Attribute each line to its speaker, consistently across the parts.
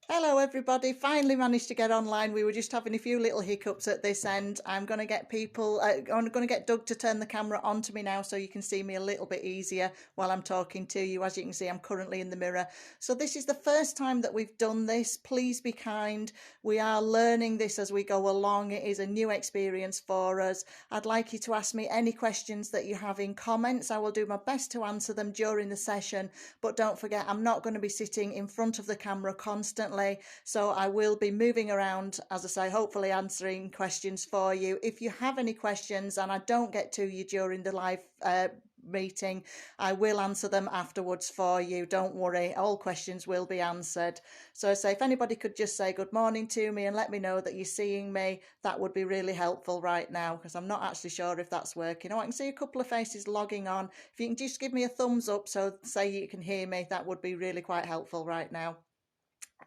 Speaker 1: Hello everybody, finally managed to get online. We were just having a few little hiccups at this end. I'm going to get I'm going to get Doug to turn the camera on to me now so you can see me a little bit easier while I'm talking to you. As you can see, I'm currently in the mirror. So this is the first time that we've done this. Please be kind. We are learning this as we go along. It is a new experience for us. I'd like you to ask me any questions that you have in comments. I will do my best to answer them during the session, but don't forget, I'm not going to be sitting in front of the camera constantly. So I will be moving around, as I say, hopefully answering questions for you. If you have any questions and I don't get to you during the live meeting, I will answer them afterwards for you. Don't worry, all questions will be answered. So I say, if anybody could just say good morning to me and let me know that you're seeing me, that would be really helpful right now, because I'm not actually sure if that's working. Oh, I can see a couple of faces logging on. If you can just give me a thumbs up so say you can hear me, that would be really quite helpful right now.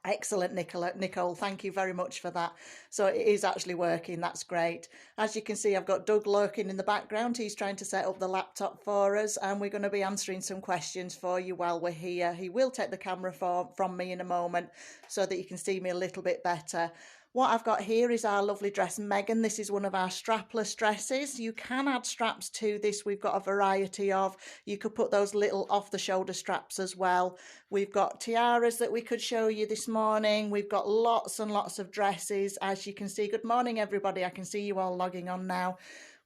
Speaker 1: Excellent, Nicole. Thank you very much for that. So it is actually working. That's great. As you can see, I've got Doug lurking in the background. He's trying to set up the laptop for us, and we're going to be answering some questions for you while we're here. He will take the camera from me in a moment so that you can see me a little bit better. What I've got here is our lovely dress Megan. This is one of our strapless dresses. You can add straps to this. We've got a variety of. You could put those little off the shoulder straps as well. We've got tiaras that we could show you this morning. We've got lots and lots of dresses, as you can see. Good morning, everybody. I can see you all logging on now.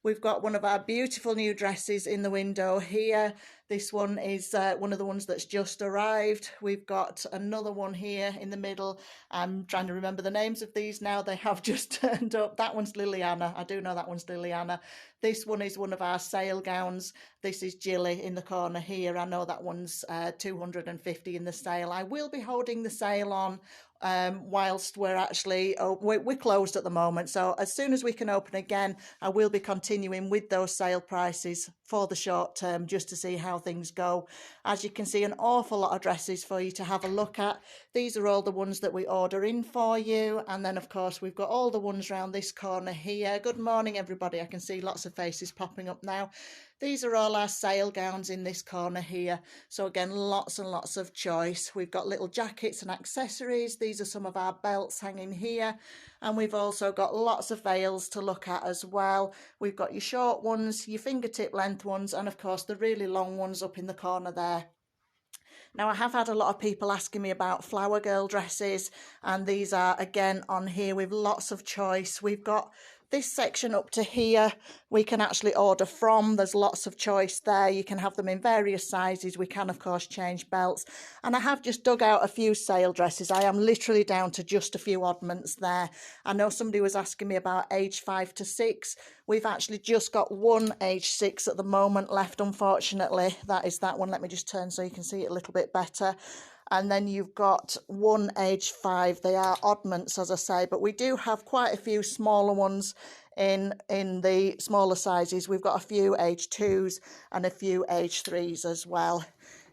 Speaker 1: We've got one of our beautiful new dresses in the window here. This one is one of the ones that's just arrived. We've got another one here in the middle. I'm trying to remember the names of these now. They have just turned up. That one's Liliana. I do know that one's Liliana. This one is one of our sale gowns. This is Jilly in the corner here. I know that one's 250 in the sale. I will be holding the sale on whilst we're actually, we're closed at the moment. So as soon as we can open again, I will be continuing with those sale prices for the short term, just to see how things go. As you can see, an awful lot of dresses for you to have a look at. These are all the ones that we order in for you. And then of course, we've got all the ones around this corner here. Good morning, everybody. I can see lots of faces popping up now. These are all our sale gowns in this corner here. So again, lots and lots of choice. We've got little jackets and accessories. These are some of our belts hanging here. And we've also got lots of veils to look at as well. We've got your short ones, your fingertip length ones, and of course the really long ones up in the corner there. Now, I have had a lot of people asking me about flower girl dresses, and these are again on here with lots of choice. We've got this section up to here we can actually order from. There's lots of choice there. You can have them in various sizes. We can of course change belts, and I have just dug out a few sale dresses. I am literally down to just a few oddments there. I know somebody was asking me about age 5 to 6. We've actually just got one age 6 at the moment left, unfortunately. That is that one. Let me just turn so you can see it a little bit better. And then you've got one age 5. They are oddments, as I say, but we do have quite a few smaller ones in the smaller sizes. We've got a few age 2s and a few age 3s as well.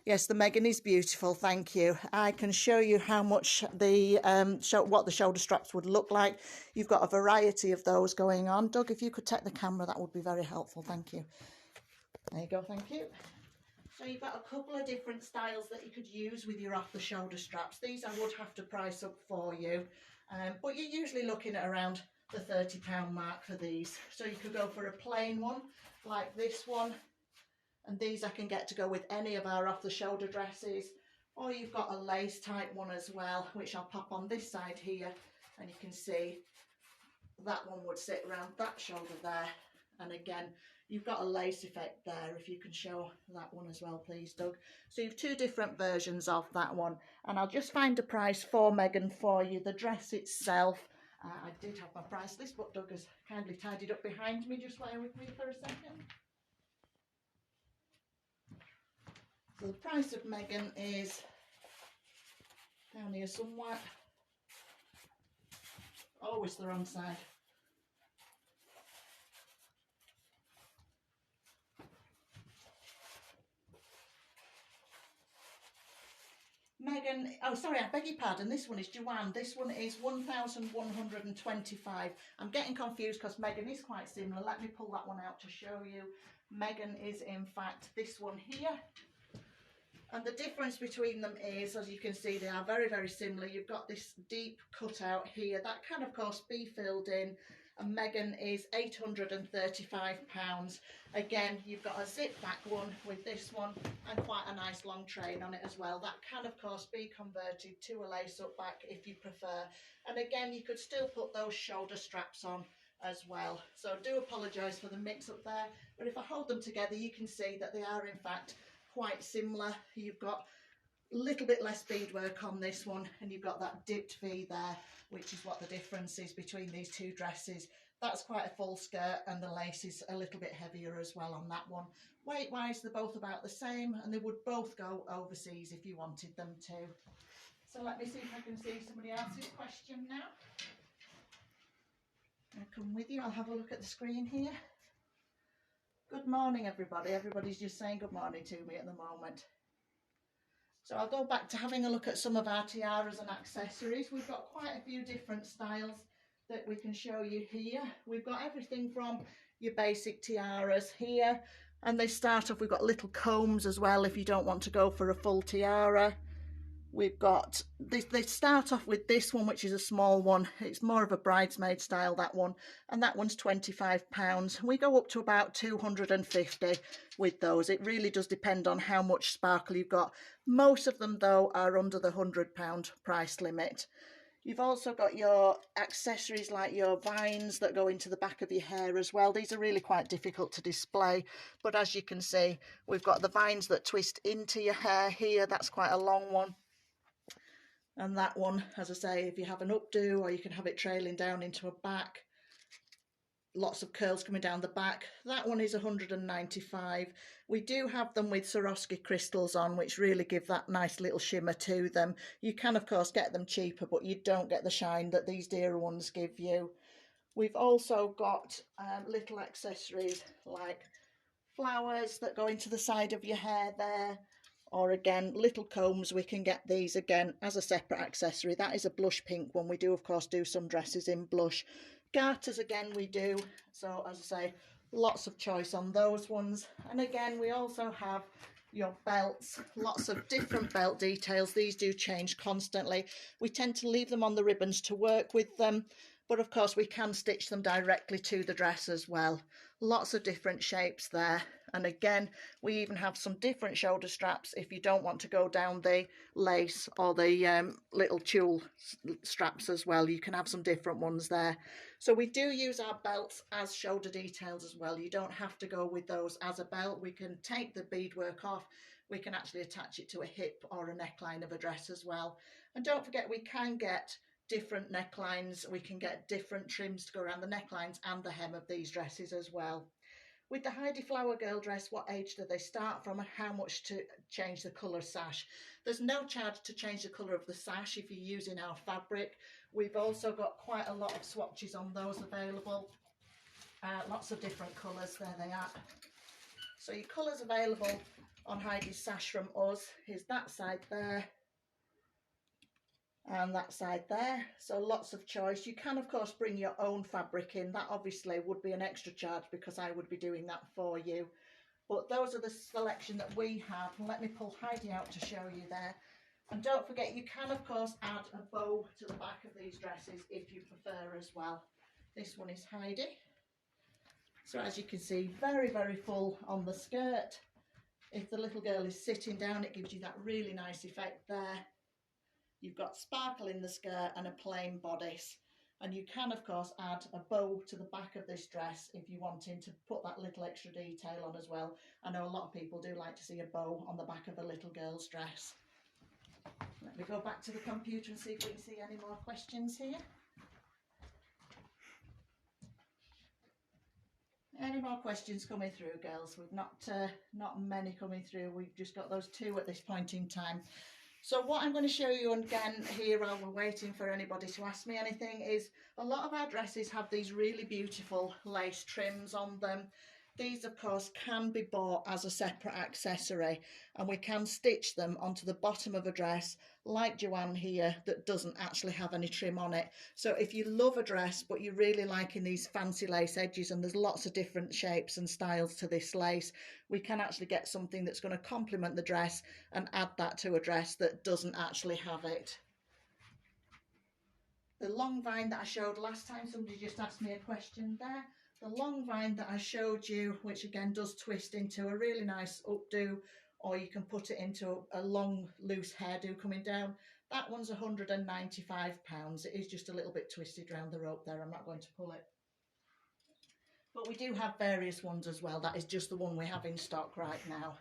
Speaker 1: Yes, the Megan is beautiful, thank you. I can show you how much what the shoulder straps would look like. You've got a variety of those going on. Doug, if you could take the camera, that would be very helpful, thank you. There you go, thank you. So you've got a couple of different styles that you could use with your off-the-shoulder straps. These I would have to price up for you, but you're usually looking at around the £30 mark for these. So you could go for a plain one like this one, and these I can get to go with any of our off-the-shoulder dresses, or you've got a lace type one as well, which I'll pop on this side here, and you can see that one would sit around that shoulder there. And again, you've got a lace effect there, if you can show that one as well, please, Doug. So you've two different versions of that one. And I'll just find a price for Megan for you. The dress itself, I did have my price list, but Doug has kindly tidied up behind me. Just wait with me for a second. So the price of Megan is down here somewhere. Oh, it's the wrong side. Megan, oh sorry, I beg your pardon, this one is Joanne. This one is 1,125. I'm getting confused because Megan is quite similar. Let me pull that one out to show you. Megan is in fact this one here. And the difference between them is, as you can see, they are very, very similar. You've got this deep cutout here that can of course be filled in, and Megan is £835. Again, you've got a zip back one with this one and quite a nice long train on it as well. That can of course be converted to a lace up back if you prefer. And again, you could still put those shoulder straps on as well. So I do apologise for the mix up there, but if I hold them together, you can see that they are in fact quite similar. You've got a little bit less beadwork on this one, and you've got that dipped V there, which is what the difference is between these two dresses. That's quite a full skirt, and the lace is a little bit heavier as well on that one. Weight wise, they're both about the same, and they would both go overseas if you wanted them to. So let me see if I can see somebody else's question now. I'll come with you. I'll have a look at the screen here. Good morning, everybody. Everybody's just saying good morning to me at the moment. So I'll go back to having a look at some of our tiaras and accessories. We've got quite a few different styles that we can show you here. We've got everything from your basic tiaras here, and they start off, we've got little combs as well if you don't want to go for a full tiara. We've got, they start off with this one, which is a small one. It's more of a bridesmaid style, that one, and that one's £25. We go up to about 250 with those. It really does depend on how much sparkle you've got. Most of them though are under the £100 price limit. You've also got your accessories like your vines that go into the back of your hair as well. These are really quite difficult to display, but as you can see, we've got the vines that twist into your hair here. That's quite a long one. And that one, as I say, if you have an updo, or you can have it trailing down into a back, lots of curls coming down the back. That one is 195. We do have them with Swarovski crystals on, which really give that nice little shimmer to them. You can of course get them cheaper, but you don't get the shine that these dearer ones give you. We've also got little accessories like flowers that go into the side of your hair there, or again little combs. We can get these again as a separate accessory. That is a blush pink one. We do of course do some dresses in blush. Garters again we do, so as I say, lots of choice on those ones. And again, we also have your belts, lots of different belt details. These do change constantly. We tend to leave them on the ribbons to work with them, but of course we can stitch them directly to the dress as well. Lots of different shapes there. And again, we even have some different shoulder straps if you don't want to go down the lace or the little tulle straps as well. You can have some different ones there. So we do use our belts as shoulder details as well. You don't have to go with those as a belt. We can take the beadwork off. We can actually attach it to a hip or a neckline of a dress as well. And don't forget, we can get different necklines. We can get different trims to go around the necklines and the hem of these dresses as well. With the Heidi Flower Girl dress, what age do they start from and how much to change the colour sash? There's no charge to change the colour of the sash if you're using our fabric. We've also got quite a lot of swatches on those available. Lots of different colours, there they are. So your colours available on Heidi's sash from us is that side there and that side there, so lots of choice. You can of course bring your own fabric in. That obviously would be an extra charge because I would be doing that for you, but those are the selection that we have. Let me pull Heidi out to show you there. And don't forget, you can of course add a bow to the back of these dresses if you prefer as well. This one is Heidi. So as you can see, very, very full on the skirt. If the little girl is sitting down, it gives you that really nice effect there. You've got sparkle in the skirt and a plain bodice. And you can of course add a bow to the back of this dress if you're wanting to put that little extra detail on as well. I know a lot of people do like to see a bow on the back of a little girl's dress. Let me go back to the computer and see if we can see any more questions here. Any more questions coming through, girls? We've not many coming through. We've just got those two at this point in time. So what I'm going to show you again here while we're waiting for anybody to ask me anything is a lot of our dresses have these really beautiful lace trims on them. These of course can be bought as a separate accessory, and we can stitch them onto the bottom of a dress like Joanne here that doesn't actually have any trim on it. So if you love a dress but you're really liking these fancy lace edges, and there's lots of different shapes and styles to this lace, we can actually get something that's going to complement the dress and add that to a dress that doesn't actually have it. The long vine that I showed last time, somebody just asked me a question there. The long vine that I showed you, which again does twist into a really nice updo, or you can put it into a long loose hairdo coming down, that one's £195. It is just a little bit twisted around the rope there. I'm not going to pull it. But we do have various ones as well. That is just the one we have in stock right now.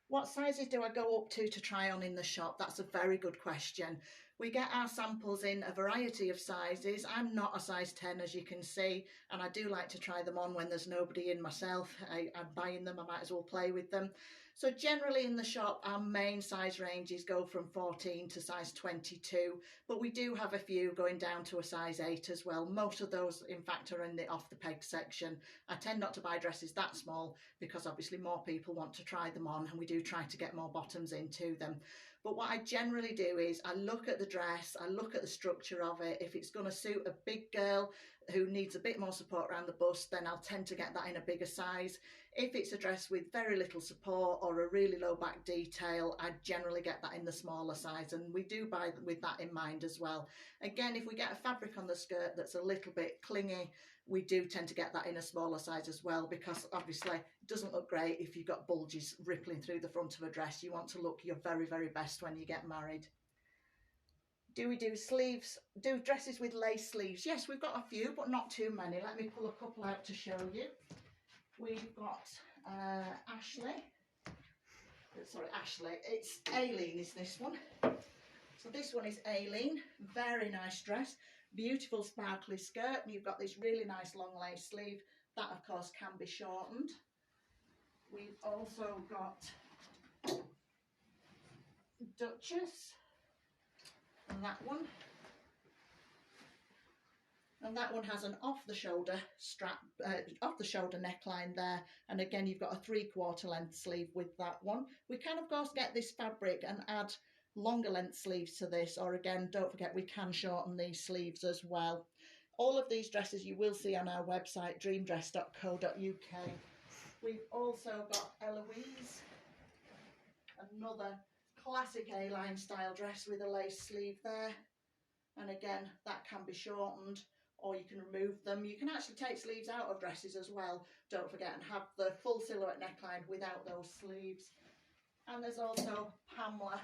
Speaker 1: What sizes do I go up to try on in the shop? That's a very good question. We get our samples in a variety of sizes. I'm not a size 10, as you can see, and I do like to try them on when there's nobody in myself. I'm buying them, I might as well play with them. So generally in the shop, our main size ranges go from 14 to size 22, but we do have a few going down to a size 8 as well. Most of those, in fact, are in the off the peg section. I tend not to buy dresses that small because obviously more people want to try them on, and we do try to get more bottoms into them. But what I generally do is I look at the dress, I look at the structure of it. If it's going to suit a big girl who needs a bit more support around the bust, then I'll tend to get that in a bigger size. If it's a dress with very little support or a really low back detail, I generally get that in the smaller size, and we do buy with that in mind as well. Again, if we get a fabric on the skirt that's a little bit clingy, we do tend to get that in a smaller size as well, because obviously it doesn't look great if you've got bulges rippling through the front of a dress. You want to look your very, very best when you get married. Do we do sleeves, do dresses with lace sleeves? Yes, we've got a few, but not too many. Let me pull a couple out to show you. We've got Ashley, it's Aileen is this one. So this one is Aileen, very nice dress, beautiful sparkly skirt, and you've got this really nice long lace sleeve. That of course can be shortened. We've also got Duchess, and that one. And that one has an off the shoulder strap, off the shoulder neckline there. And again, you've got a 3/4 length sleeve with that one. We can of course get this fabric and add longer length sleeves to this, or again, don't forget we can shorten these sleeves as well. All of these dresses you will see on our website, dreamdress.co.uk. We've also got Eloise, another classic A-line style dress with a lace sleeve there. And again, that can be shortened, or you can remove them. You can actually take sleeves out of dresses as well, don't forget, and have the full silhouette neckline without those sleeves. And there's also Pamela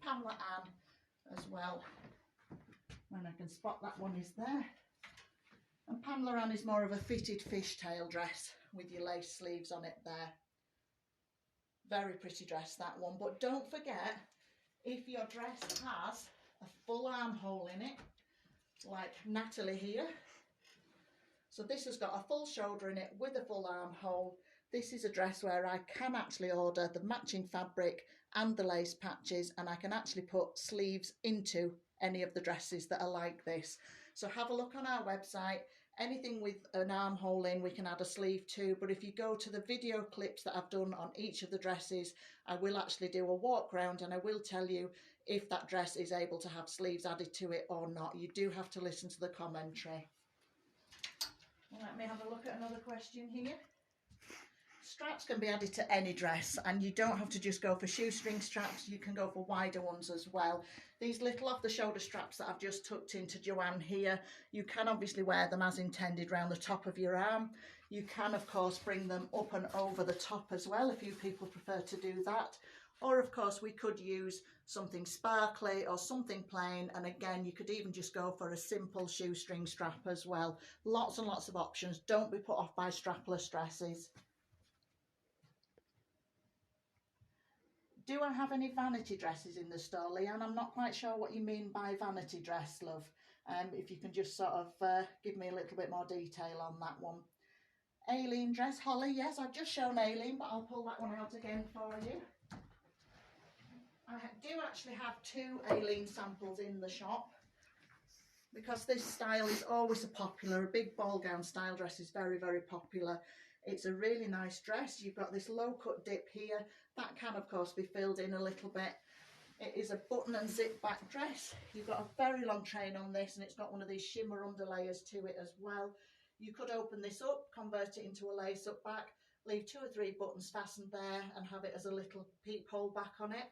Speaker 1: Ann as well, and I can spot that one is there. And Pamela Ann is more of a fitted fishtail dress with your lace sleeves on it there. Very pretty dress, that one. But don't forget, if your dress has a full armhole in it, like Natalie here. So this has got a full shoulder in it with a full armhole. This is a dress where I can actually order the matching fabric and the lace patches, and I can actually put sleeves into any of the dresses that are like this. So have a look on our website. Anything with an armhole in, we can add a sleeve to, but if you go to the video clips that I've done on each of the dresses, I will actually do a walk round and I will tell you if that dress is able to have sleeves added to it or not. You do have to listen to the commentary. Let me have a look at another question here. Straps can be added to any dress, and you don't have to just go for shoestring straps, you can go for wider ones as well. These little off the shoulder straps that I've just tucked into Joanne here, you can obviously wear them as intended round the top of your arm. You can of course bring them up and over the top as well, a few people prefer to do that. Or of course we could use something sparkly or something plain, and again you could even just go for a simple shoestring strap as well. Lots and lots of options. Don't be put off by strapless dresses. Do I have any vanity dresses in the store, Leanne? I'm not quite sure what you mean by vanity dress, love. If you can just sort of give me a little bit more detail on that one. Aileen dress, Holly, yes, I've just shown Aileen, but I'll pull that one out again for you. I do actually have 2 Aileen samples in the shop, because this style is always a popular. A big ball gown style dress is very, very popular. It's a really nice dress. You've got this low cut dip here. That can of course be filled in a little bit. It is a button and zip back dress. You've got a very long train on this, and it's got one of these shimmer underlayers to it as well. You could open this up, convert it into a lace up back, leave 2 or 3 buttons fastened there and have it as a little peephole back on it.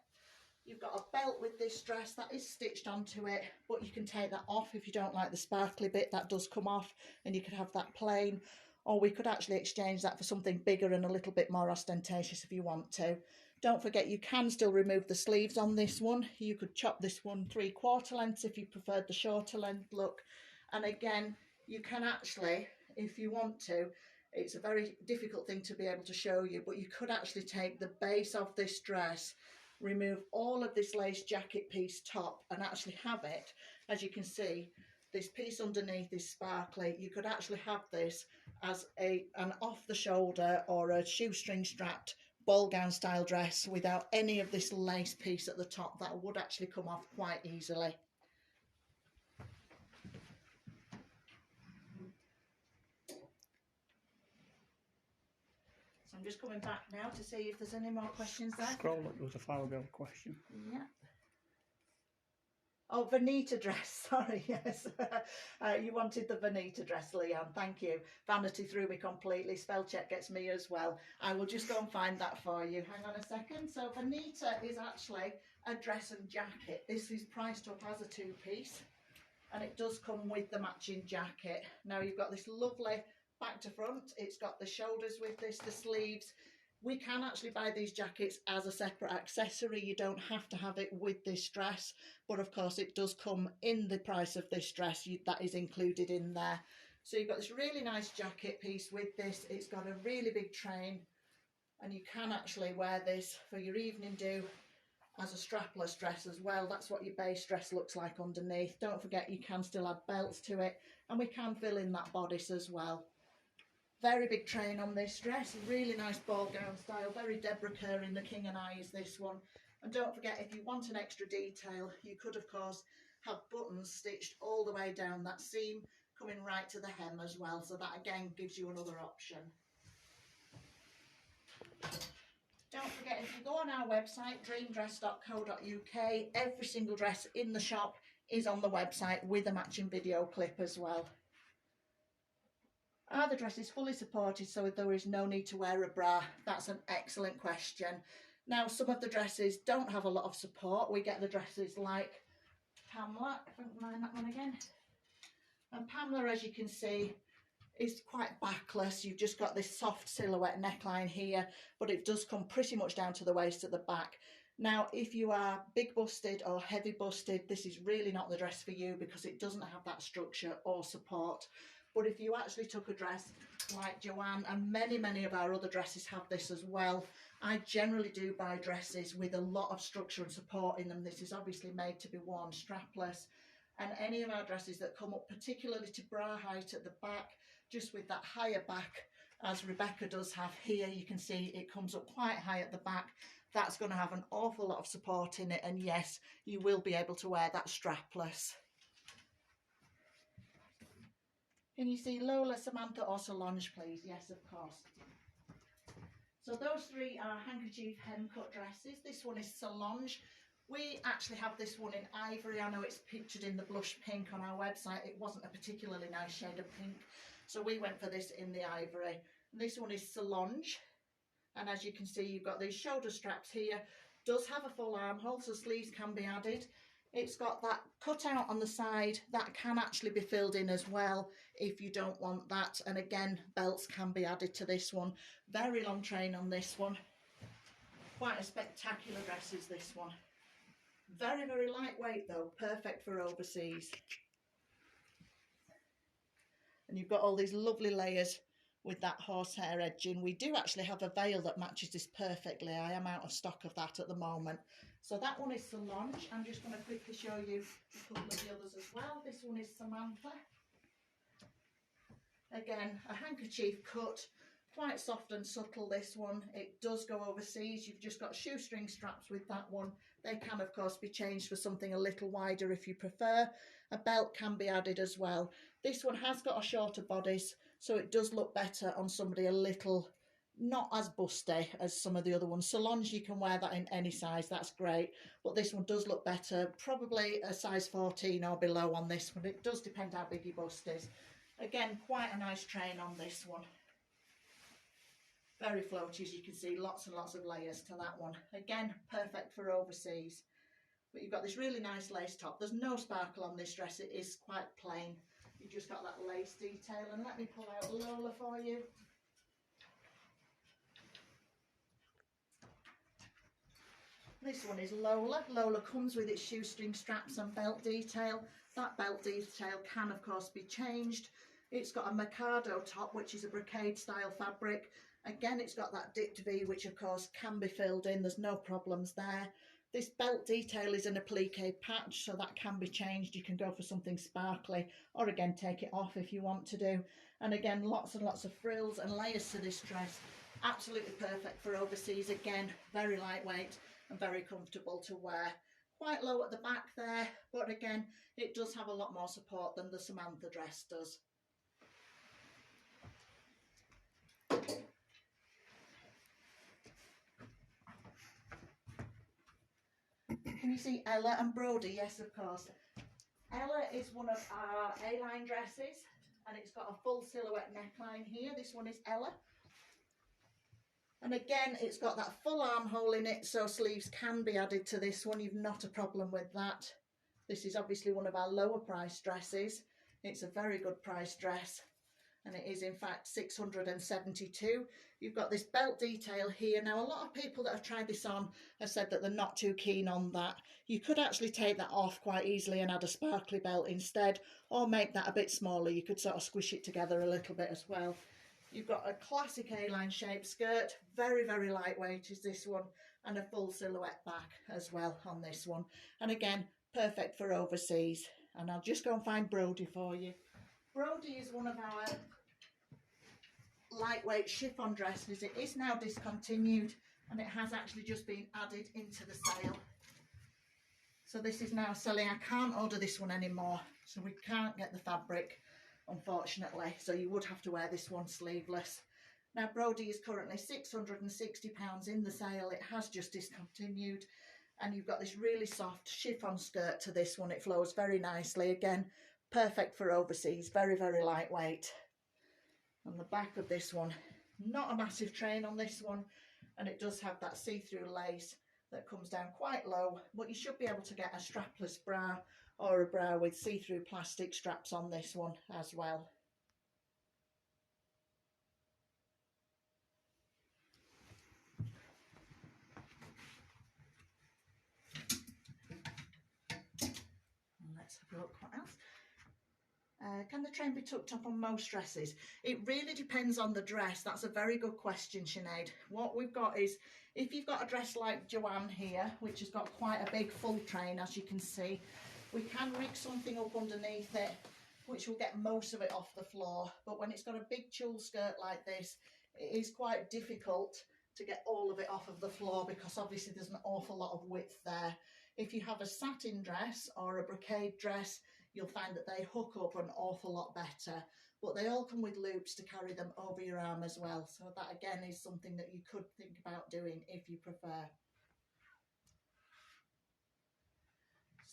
Speaker 1: You've got a belt with this dress that is stitched onto it, but you can take that off if you don't like the sparkly bit. That does come off, and you could have that plain, or we could actually exchange that for something bigger and a little bit more ostentatious if you want to. Don't forget, you can still remove the sleeves on this one. You could chop this one 3/4 lengths if you preferred the shorter length look. And again, you can actually, if you want to, it's a very difficult thing to be able to show you, but you could actually take the base of this dress, remove all of this lace jacket piece top, and actually have it, as you can see, this piece underneath is sparkly. You could actually have this as an off the shoulder or a shoestring strapped ball gown style dress without any of this lace piece at the top. That would actually come off quite easily. So I'm just coming back now to see if there's any more questions there.
Speaker 2: Scroll up, there was a flower girl question.
Speaker 1: Yeah. Oh, bonita dress, sorry, yes. You wanted the bonita dress, Leon, thank you. Vanity threw me completely, spell check gets me as well. I will just go and find that for you. Hang on a second. So bonita is actually a dress and jacket. This is priced up as a 2-piece, and it does come with the matching jacket. Now you've got this lovely back to front. It's got the shoulders with this, the sleeves. We can actually buy these jackets as a separate accessory. You don't have to have it with this dress, but of course it does come in the price of this dress. That is included in there. So you've got this really nice jacket piece with this. It's got a really big train, and you can actually wear this for your evening do as a strapless dress as well. That's what your base dress looks like underneath. Don't forget, you can still add belts to it, and we can fill in that bodice as well. Very big train on this dress, really nice ball gown style, very Deborah Kerr in The King and I is this one. And don't forget, if you want an extra detail, you could of course have buttons stitched all the way down that seam, coming right to the hem as well. So that again gives you another option. Don't forget, if you go on our website, dreamdress.co.uk, every single dress in the shop is on the website with a matching video clip as well. Are the dresses fully supported so there is no need to wear a bra? That's an excellent question. Now, some of the dresses don't have a lot of support. We get the dresses like Pamela, if I can find that one again. And Pamela, as you can see, is quite backless. You've just got this soft silhouette neckline here, but it does come pretty much down to the waist at the back. Now, if you are big busted or heavy busted, this is really not the dress for you because it doesn't have that structure or support. But if you actually took a dress like Joanne, and many of our other dresses have this as well, I generally do buy dresses with a lot of structure and support in them. This is obviously made to be worn strapless. And any of our dresses that come up particularly to bra height at the back, just with that higher back, as Rebecca does have here, you can see it comes up quite high at the back. That's going to have an awful lot of support in it. And yes, you will be able to wear that strapless. Can you see Lola, Samantha or Solange, please? Yes, of course. So those 3 are handkerchief hem cut dresses. This one is Solange. We actually have this one in ivory. I know it's pictured in the blush pink on our website. It wasn't a particularly nice shade of pink, so we went for this in the ivory. This one is Solange, and as you can see, you've got these shoulder straps here. Does have a full armhole, so sleeves can be added. It's got that cutout on the side that can actually be filled in as well if you don't want that. And again, belts can be added to this one. Very long train on this one. Quite a spectacular dress is this one. Very lightweight though, perfect for overseas. And you've got all these lovely layers with that horsehair edging. We do actually have a veil that matches this perfectly. I am out of stock of that at the moment. So that one is Solange. I'm just going to quickly show you a couple of the others as well. This one is Samantha. Again, a handkerchief cut, quite soft and subtle this one. It does go overseas. You've just got shoestring straps with that one. They can of course be changed for something a little wider if you prefer. A belt can be added as well. This one has got a shorter bodice, so it does look better on somebody a little not as busty as some of the other ones. Solange, you can wear that in any size, that's great, but this one does look better, probably a size 14 or below on this one. It does depend how big your bust is. Again, quite a nice train on this one. Very floaty, as you can see, lots and lots of layers to that one. Again, perfect for overseas. But you've got this really nice lace top. There's no sparkle on this dress, it is quite plain. You've just got that lace detail. And let me pull out Lola for you. This one is Lola. Lola comes with its shoestring straps and belt detail. That belt detail can of course be changed. It's got a Mikado top, which is a brocade style fabric. Again, it's got that dipped V, which of course can be filled in. There's no problems there. This belt detail is an applique patch, so that can be changed. You can go for something sparkly, or again, take it off if you want to do. And again, lots and lots of frills and layers to this dress. Absolutely perfect for overseas. Again, very lightweight and very comfortable to wear. Quite low at the back there, but again, it does have a lot more support than the Samantha dress does. Can you see Ella and Brody? Yes, of course. Ella is one of our A-line dresses, and it's got a full silhouette neckline here. This one is Ella. And again, it's got that full armhole in it, so sleeves can be added to this one. You've not a problem with that. This is obviously one of our lower price dresses. It's a very good price dress, and it is in fact 672. You've got this belt detail here. Now, a lot of people that have tried this on have said that they're not too keen on that. You could actually take that off quite easily and add a sparkly belt instead, or make that a bit smaller. You could sort of squish it together a little bit as well. You've got a classic A-line shaped skirt, very, very lightweight is this one, and a full silhouette back as well on this one. And again, perfect for overseas. And I'll just go and find Brody for you. Brody is one of our lightweight chiffon dresses. It is now discontinued, and it has actually just been added into the sale. So this is now selling. I can't order this one anymore, so we can't get the fabric, unfortunately, so you would have to wear this one sleeveless. Now, Brody is currently £660 in the sale. It has just discontinued, and you've got this really soft chiffon skirt to this one. It flows very nicely. Again, perfect for overseas, very, very lightweight. On the back of this one, not a massive train on this one, and it does have that see-through lace that comes down quite low, but you should be able to get a strapless bra or a bra with see-through plastic straps on this one as well. Let's have a look what else. Can the train be tucked up on most dresses? It really depends on the dress. That's a very good question, Sinead. What we've got is, if you've got a dress like Joanne here, which has got quite a big full train, as you can see, we can rig something up underneath it, which will get most of it off the floor. But when it's got a big tulle skirt like this, it is quite difficult to get all of it off of the floor, because obviously there's an awful lot of width there. If you have a satin dress or a brocade dress, you'll find that they hook up an awful lot better, but they all come with loops to carry them over your arm as well. So that again is something that you could think about doing if you prefer.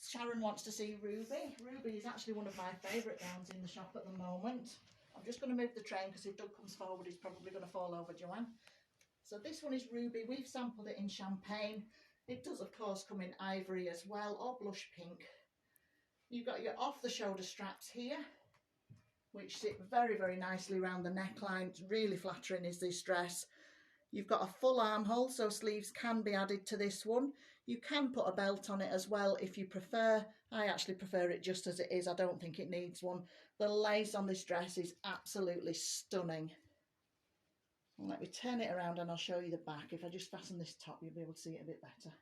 Speaker 1: Sharon wants to see Ruby. Ruby is actually one of my favourite gowns in the shop at the moment. I'm just going to move the train, because if Doug comes forward, he's probably going to fall over Joanne. So this one is Ruby. We've sampled it in champagne. It does of course come in ivory as well, or blush pink. You've got your off-the-shoulder straps here, which sit very, very nicely around the neckline. It's really flattering is this dress. You've got a full armhole, so sleeves can be added to this one. You can put a belt on it as well if you prefer. I actually prefer it just as it is. I don't think it needs one. The lace on this dress is absolutely stunning. Let me turn it around and I'll show you the back. If I just fasten this top, you'll be able to see it a bit better.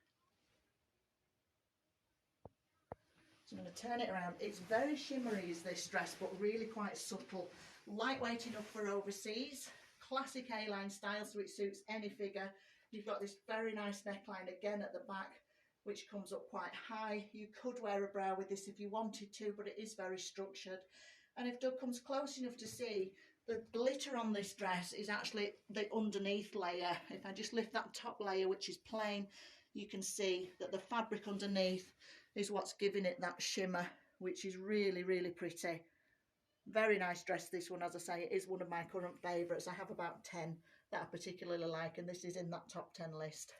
Speaker 1: So I'm going to turn it around. It's very shimmery is this dress, but really quite supple. Lightweight enough for overseas. Classic A-line style, so it suits any figure. You've got this very nice neckline again at the back, which comes up quite high. You could wear a bra with this if you wanted to, but it is very structured. And if Doug comes close enough to see, The glitter on this dress is actually the underneath layer. If I just lift that top layer, which is plain, you can see that the fabric underneath is what's giving it that shimmer, which is really, really pretty. Very nice dress, this one. As I say, it is one of my current favourites. I have about 10 that I particularly like, and this is in that top 10 list.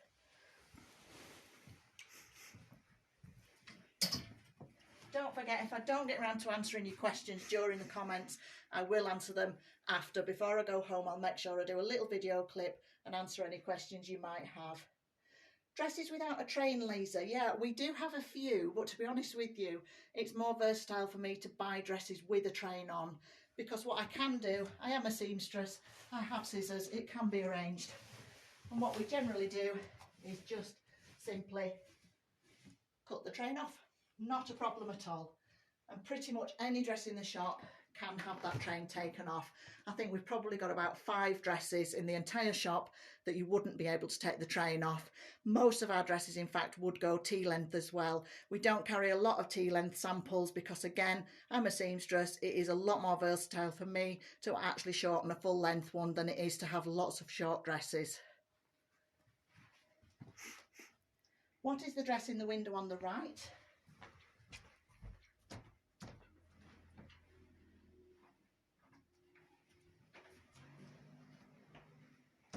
Speaker 1: Don't forget, if I don't get around to answering your questions during the comments, I will answer them after. Before I go home, I'll make sure I do a little video clip and answer any questions you might have. Dresses without a train laser. Yeah, we do have a few, but to be honest with you, it's more versatile for me to buy dresses with a train on, because what I can do, I am a seamstress, I have scissors, it can be arranged. And what we generally do is just simply cut the train off. Not a problem at all. And pretty much any dress in the shop can have that train taken off. I think we've probably got about 5 dresses in the entire shop that you wouldn't be able to take the train off. Most of our dresses, in fact, would go T-length as well. We don't carry a lot of T-length samples because, again, I'm a seamstress. It is a lot more versatile for me to actually shorten a full length one than it is to have lots of short dresses. What is the dress in the window on the right?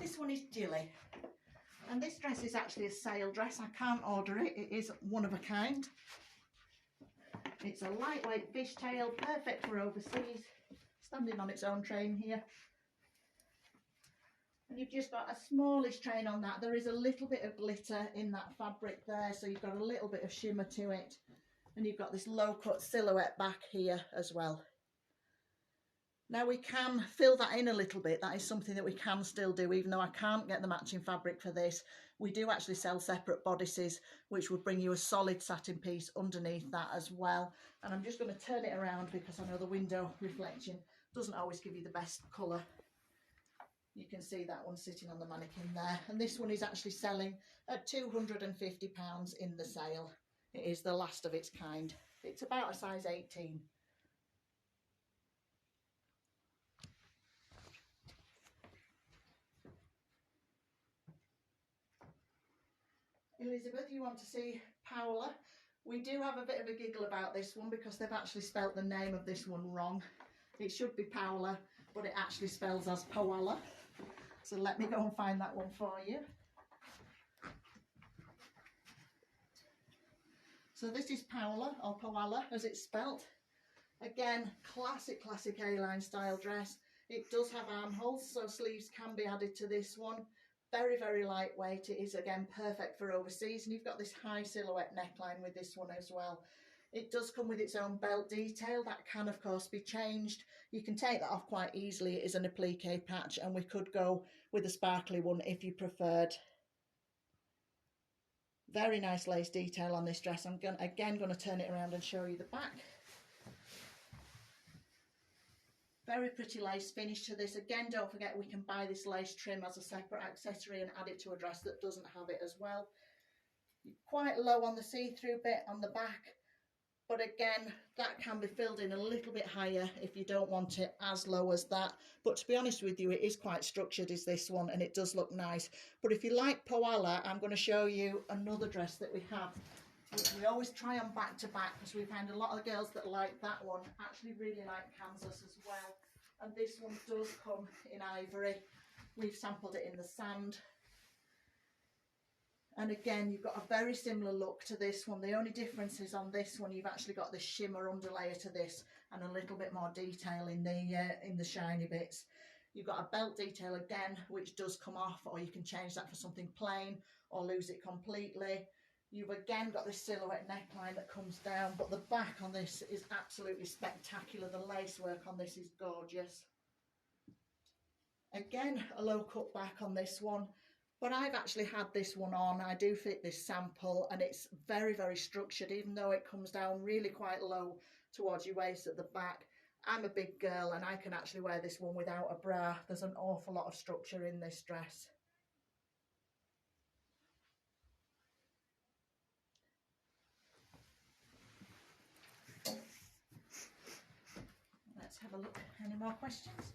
Speaker 1: This one is Jilly, and this dress is actually a sale dress. I can't order it. It is one of a kind. It's a lightweight fishtail, perfect for overseas, standing on its own train here. And you've just got a smallish train on that. There is a little bit of glitter in that fabric there, so you've got a little bit of shimmer to it. And you've got this low cut silhouette back here as well. Now we can fill that in a little bit. That is something that we can still do, even though I can't get the matching fabric for this. We do actually sell separate bodices, which would bring you a solid satin piece underneath that as well. And I'm just going to turn it around because I know the window reflection doesn't always give you the best colour. You can see that one sitting on the mannequin there. And this one is actually selling at £250 in the sale. It is the last of its kind. It's about a size 18. Elizabeth, you want to see Poala? We do have a bit of a giggle about this one because they've actually spelt the name of this one wrong. It should be Poala, but it actually spells as Poala. So let me go and find that one for you. So this is Poala, or Poala as it's spelt. Again, classic A-line style dress. It does have armholes, so sleeves can be added to this one. Very, very lightweight. It is, again, perfect for overseas. And you've got this high silhouette neckline with this one as well. It does come with its own belt detail. That can, of course, be changed. You can take that off quite easily. It is an applique patch, and we could go with a sparkly one if you preferred. Very nice lace detail on this dress. I'm again going to turn it around and show you the back. Very pretty lace finish to this. Again, don't forget we can buy this lace trim as a separate accessory and add it to a dress that doesn't have it as well. Quite low on the see-through bit on the back, but again, that can be filled in a little bit higher if you don't want it as low as that. But to be honest with you, it is quite structured, is this one, and it does look nice. But if you like Poala, I'm going to show you another dress that we have, which we always try on back to back because we find a lot of girls that like that one actually really like Kansas as well. And this one does come in ivory. We've sampled it in the sand. And again, you've got a very similar look to this one. The only difference is on this one, you've actually got the shimmer underlayer to this and a little bit more detail in the shiny bits. You've got a belt detail again, which does come off, or you can change that for something plain or lose it completely. You've again got this silhouette neckline that comes down, but the back on this is absolutely spectacular. The lace work on this is gorgeous. Again, a low cut back on this one, but I've actually had this one on. I do fit this sample, and it's very, very structured, even though it comes down really quite low towards your waist at the back. I'm a big girl and I can actually wear this one without a bra. There's an awful lot of structure in this dress. Let's have a look. Any more questions?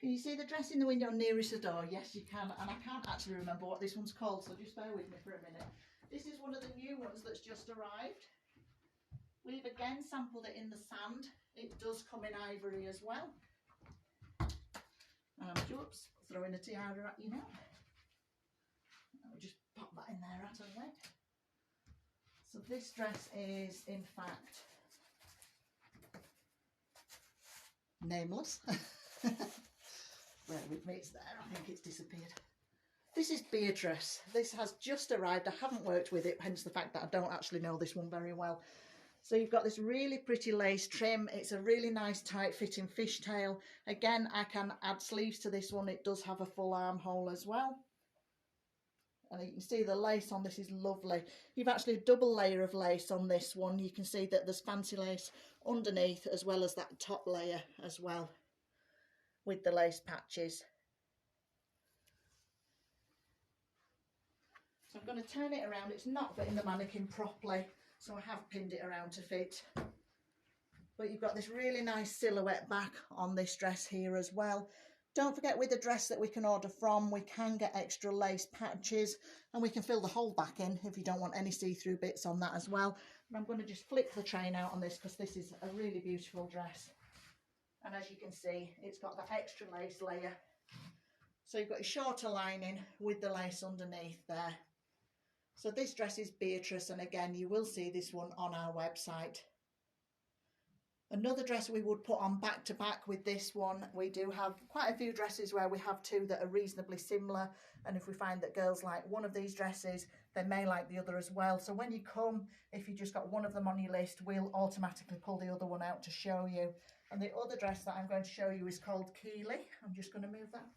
Speaker 1: Can you see the dress in the window nearest the door? Yes, you can. And I can't actually remember what this one's called, so just bear with me for a minute. This is one of the new ones that's just arrived. We've again sampled it in the sand. It does come in ivory as well. Oops, throwing a tiara at you now. I'll just pop that in there right away. So this dress is in fact nameless. Bear with me, it's there. I think it's disappeared. This is Beatrice. This has just arrived. I haven't worked with it, hence the fact that I don't actually know this one very well. So you've got this really pretty lace trim. It's a really nice tight fitting fishtail. Again, I can add sleeves to this one. It does have a full armhole as well. And you can see the lace on this is lovely. You've actually a double layer of lace on this one. You can see that there's fancy lace underneath as well as that top layer as well with the lace patches. So I'm going to turn it around. It's not fitting the mannequin properly, so I have pinned it around to fit. But you've got this really nice silhouette back on this dress here as well. Don't forget, with the dress that we can order from, we can get extra lace patches and we can fill the whole back in if you don't want any see-through bits on that as well. And I'm going to just flick the train out on this because this is a really beautiful dress. And as you can see, it's got that extra lace layer. So you've got a shorter lining with the lace underneath there. So this dress is Beatrice, and again, you will see this one on our website. Another dress we would put on back to back with this one. We do have quite a few dresses where we have two that are reasonably similar, and if we find that girls like one of these dresses, they may like the other as well. So when you come, if you just got one of them on your list, we'll automatically pull the other one out to show you. And the other dress that I'm going to show you is called Keeley. I'm just going to move that.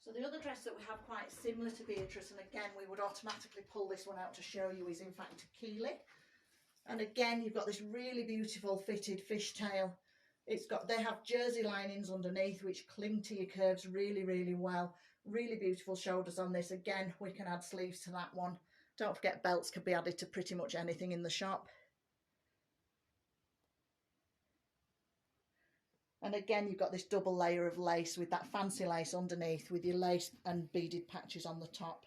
Speaker 1: So the other dress that we have quite similar to Beatrice, and again we would automatically pull this one out to show you, is in fact Keeley. And again you've got this really beautiful fitted fishtail. They have jersey linings underneath which cling to your curves really, really well. Really beautiful shoulders on this. Again, we can add sleeves to that one. Don't forget, belts can be added to pretty much anything in the shop. And again, you've got this double layer of lace with that fancy lace underneath with your lace and beaded patches on the top.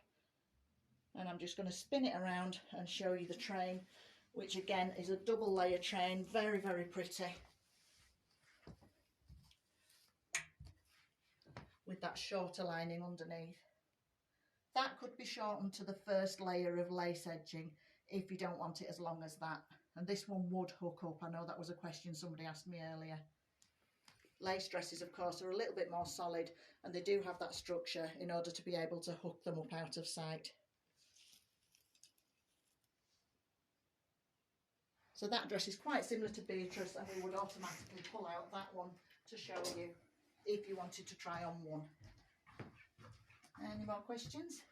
Speaker 1: And I'm just going to spin it around and show you the train, which again is a double layer train. Very, very pretty. With that shorter lining underneath. That could be shortened to the first layer of lace edging if you don't want it as long as that. And this one would hook up. I know that was a question somebody asked me earlier. Lace dresses, of course, are a little bit more solid, and they do have that structure in order to be able to hook them up out of sight. So that dress is quite similar to Beatrice, and we would automatically pull out that one to show you if you wanted to try on one. Any more questions?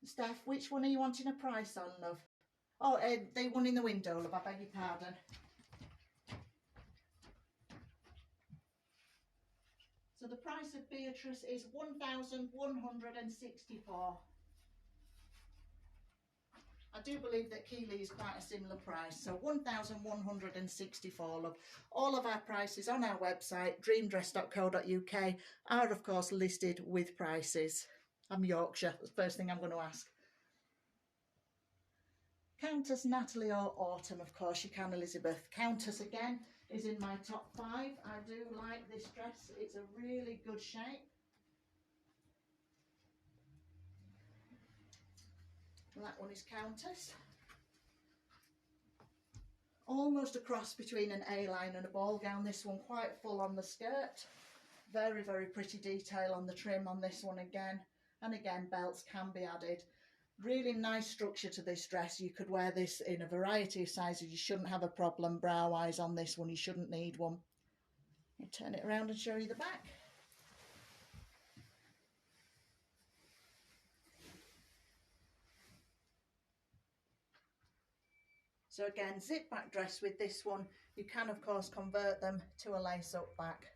Speaker 1: Steph, which one are you wanting a price on, love? Oh, the one in the window, love, I beg your pardon. So the price of Beatrice is £1,164. I do believe that Keeley is quite a similar price, so £1,164, love. All of our prices on our website, dreamdress.co.uk, are of course listed with prices. I'm Yorkshire, that's the first thing I'm going to ask. Countess, Natalie or Autumn, of course you can, Elizabeth. Countess again is in my top 5. I do like this dress, it's a really good shape. That one is Countess. Almost a cross between an A-line and a ball gown. This one quite full on the skirt. Very, very pretty detail on the trim on this one again. And again, belts can be added. Really nice structure to this dress. You could wear this in a variety of sizes. You shouldn't have a problem brow-wise on this one. You shouldn't need one. I'll turn it around and show you the back. So again, zip back dress with this one. You can of course convert them to a lace up back.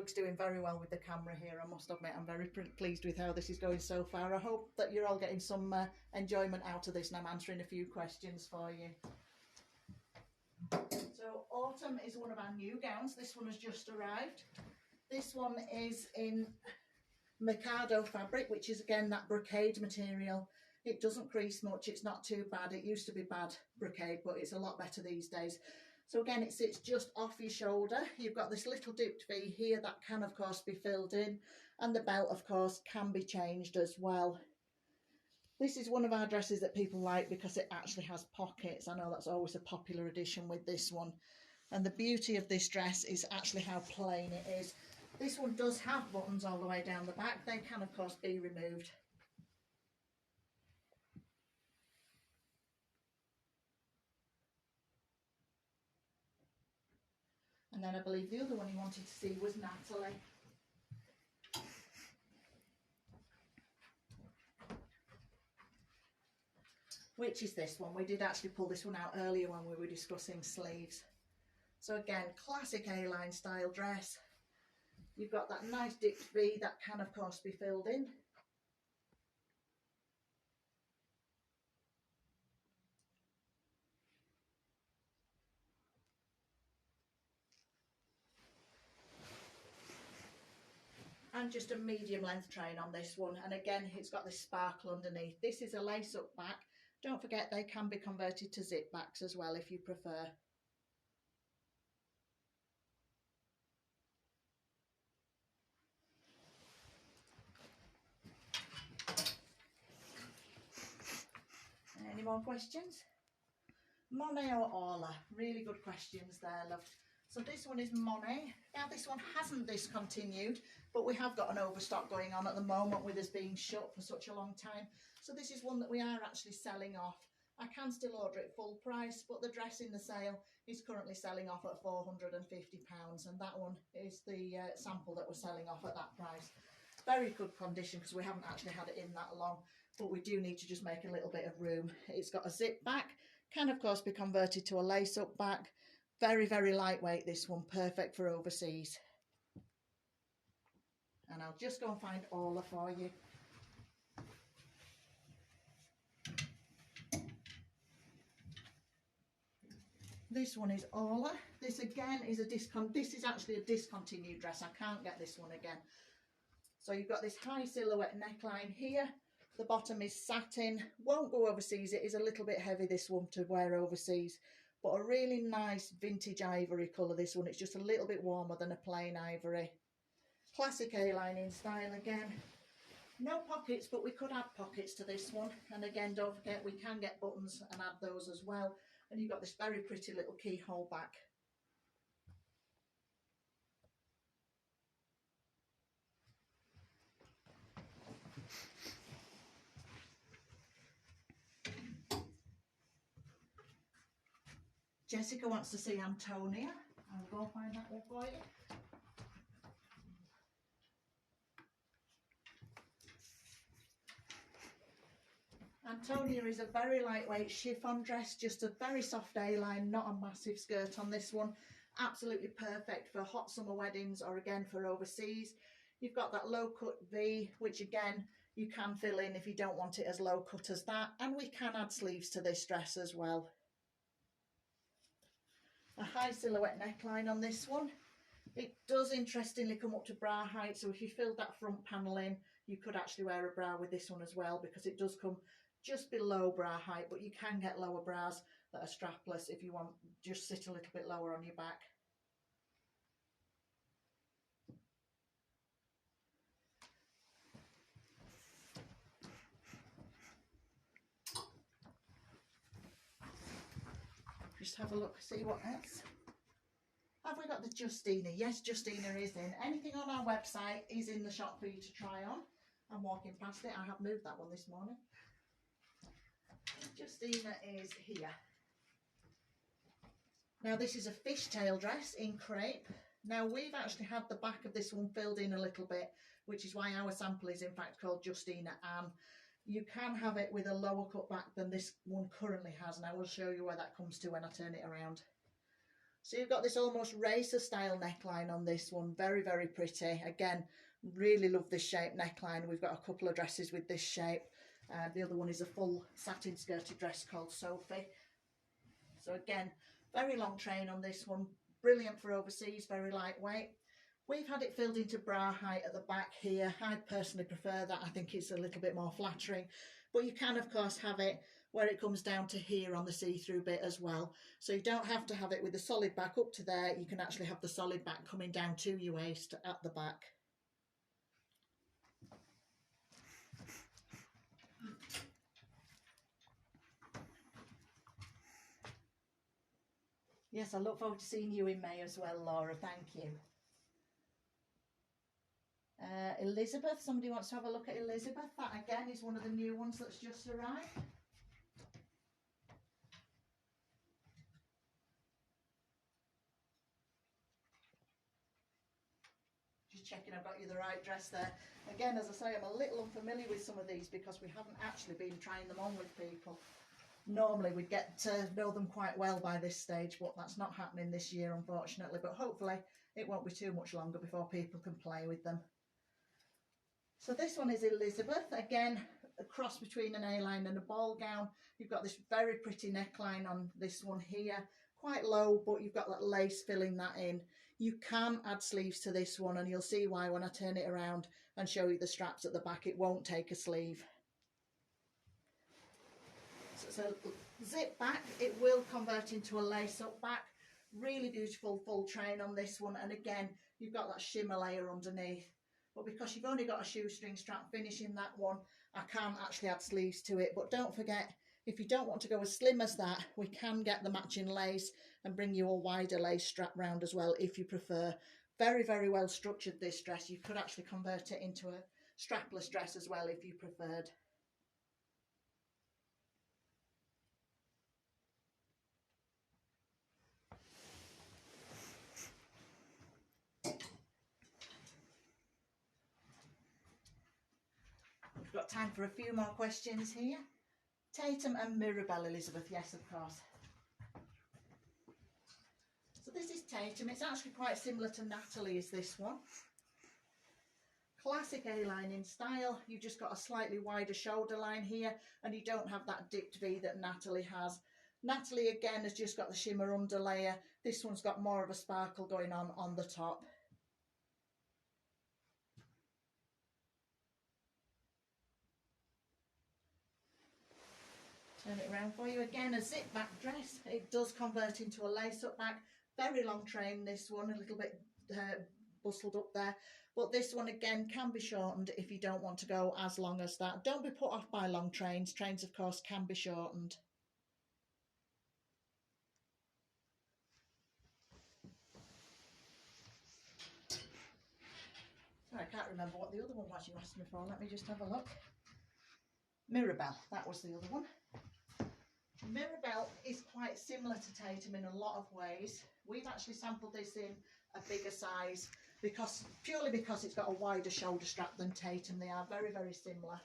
Speaker 1: Doug's doing very well with the camera here, I must admit. I'm very pleased with how this is going so far. I hope that you're all getting some enjoyment out of this, and I'm answering a few questions for you. So Autumn is one of our new gowns. This one has just arrived. This one is in Mikado fabric, which is again that brocade material. It doesn't crease much, it's not too bad. It used to be bad brocade, but it's a lot better these days. So again, it sits just off your shoulder. You've got this little dipped V here that can of course be filled in, and the belt of course can be changed as well. This is one of our dresses that people like because it actually has pockets. I know that's always a popular addition with this one. And the beauty of this dress is actually how plain it is. This one does have buttons all the way down the back. They can of course be removed. And then I believe the other one he wanted to see was Natalie. Which is this one. We did actually pull this one out earlier when we were discussing sleeves. So again, classic A-line style dress. You've got that nice dipped V that can of course be filled in. And just a medium length train on this one, and again it's got this sparkle underneath. This is a lace up back. Don't forget they can be converted to zip backs as well if you prefer. Any more questions? Monet or Orla? Really good questions there, love. So this one is Monet. Now this one hasn't discontinued, but we have got an overstock going on at the moment with us being shut for such a long time. So this is one that we are actually selling off. I can still order it full price, but the dress in the sale is currently selling off at £450, and that one is the sample that we're selling off at that price. Very good condition because we haven't actually had it in that long, but we do need to just make a little bit of room. It's got a zip back, can of course be converted to a lace up back. Very, very lightweight this one, perfect for overseas. And I'll just go and find Orla for you. This one is Orla. This again is this is actually a discontinued dress. I can't get this one again. So you've got this high silhouette neckline here. The bottom is satin, won't go overseas. It is a little bit heavy, this one, to wear overseas, but a really nice vintage ivory colour, this one. It's just a little bit warmer than a plain ivory. Classic A-line in style again. No pockets, but we could add pockets to this one. And again, don't forget, we can get buttons and add those as well. And you've got this very pretty little keyhole back. Jessica wants to see Antonia. I'll go find that one for you. Antonia is a very lightweight chiffon dress, just a very soft A-line, not a massive skirt on this one. Absolutely perfect for hot summer weddings or again for overseas. You've got that low cut V, which again you can fill in if you don't want it as low cut as that, and we can add sleeves to this dress as well. A high silhouette neckline on this one. It does interestingly come up to bra height, so if you filled that front panel in, you could actually wear a bra with this one as well, because it does come just below bra height, but you can get lower bras that are strapless if you want just sit a little bit lower on your back. Just have a look, see what else. Have we got the Justina? Yes, Justina is in. Anything on our website is in the shop for you to try on. I'm walking past it. I have moved that one this morning. Justina is here. Now this is a fishtail dress in crepe. Now we've actually had the back of this one filled in a little bit, which is why our sample is in fact called Justina Anne. You can have it with a lower cut back than this one currently has, and I will show you where that comes to when I turn it around. So you've got this almost racer style neckline on this one. Very, very pretty. Again, really love this shape neckline. We've got a couple of dresses with this shape. The other one is a full satin skirted dress called Sophie. So again, very long train on this one. Brilliant for overseas, very lightweight. We've had it filled into bra height at the back here. I personally prefer that. I think it's a little bit more flattering. But you can, of course, have it where it comes down to here on the see-through bit as well. So you don't have to have it with the solid back up to there. You can actually have the solid back coming down to your waist at the back. Yes, I look forward to seeing you in May as well, Laura. Thank you. Elizabeth, somebody wants to have a look at Elizabeth. That again is one of the new ones that's just arrived. Just checking I've got you the right dress there. Again, as I say, I'm a little unfamiliar with some of these because we haven't actually been trying them on with people. Normally we'd get to know them quite well by this stage, but that's not happening this year, unfortunately. But hopefully it won't be too much longer before people can play with them. So this one is Elizabeth. Again, a cross between an A-line and a ball gown. You've got this very pretty neckline on this one here. Quite low, but you've got that lace filling that in. You can add sleeves to this one, and you'll see why when I turn it around and show you the straps at the back. It won't take a sleeve. So zip back, it will convert into a lace up back. Really beautiful full train on this one, and again you've got that shimmer layer underneath. But because you've only got a shoestring strap finish in that one, I can't actually add sleeves to it. But don't forget, if you don't want to go as slim as that, we can get the matching lace and bring you a wider lace strap round as well if you prefer. Very, very well structured, this dress. You could actually convert it into a strapless dress as well if you preferred. We've got time for a few more questions here. Tatum and Mirabelle, Elizabeth, yes, of course. So this is Tatum. It's actually quite similar to Natalie, is this one. Classic A-line in style. You've just got a slightly wider shoulder line here, and you don't have that dipped V that Natalie has. Natalie, again, has just got the shimmer underlayer. This one's got more of a sparkle going on the top. Turn it around for you. Again, a zip back dress. It does convert into a lace up back. Very long train, this one, a little bit bustled up there. But this one, again, can be shortened if you don't want to go as long as that. Don't be put off by long trains. Trains, of course, can be shortened. Sorry, I can't remember what the other one was you asked me for. Let me just have a look. Mirabelle, that was the other one. Mirabelle is quite similar to Tatum in a lot of ways. We've actually sampled this in a bigger size purely because it's got a wider shoulder strap than Tatum. They are very, very similar,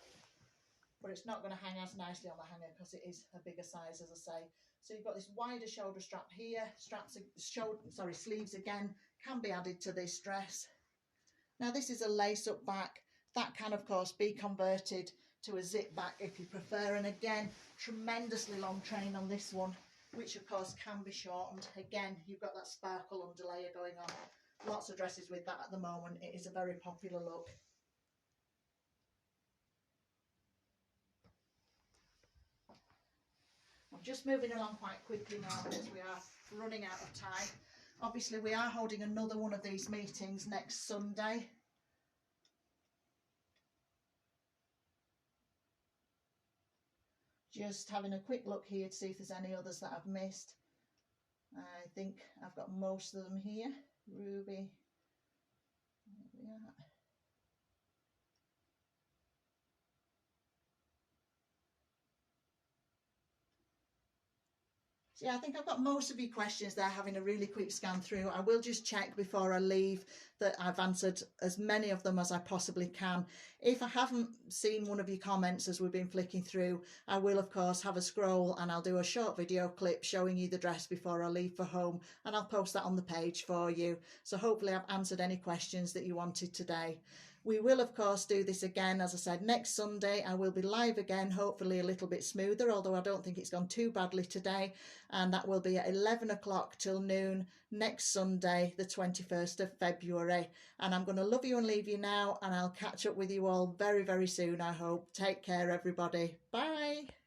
Speaker 1: but it's not going to hang as nicely on the hanger because it is a bigger size, as I say. So you've got this wider shoulder strap here. Sleeves again can be added to this dress. Now this is a lace up back. That can, of course, be converted to a zip back if you prefer. And again, tremendously long train on this one, which of course can be shortened. Again, you've got that sparkle underlayer going on. Lots of dresses with that at the moment. It is a very popular look. I'm just moving along quite quickly now because we are running out of time. Obviously, we are holding another one of these meetings next Sunday. Just having a quick look here to see if there's any others that I've missed. I think I've got most of them here. Ruby. There we are. So yeah, I think I've got most of your questions there, having a really quick scan through. I will just check before I leave that I've answered as many of them as I possibly can. If I haven't seen one of your comments as we've been flicking through, I will of course have a scroll and I'll do a short video clip showing you the dress before I leave for home, and I'll post that on the page for you. So hopefully I've answered any questions that you wanted today. We will of course do this again, as I said, next Sunday. I will be live again, hopefully a little bit smoother, although I don't think it's gone too badly today, and that will be at 11 o'clock till noon next Sunday, the 21st of February. And I'm going to love you and leave you now, and I'll catch up with you all very, very soon, I hope. Take care, everybody. Bye.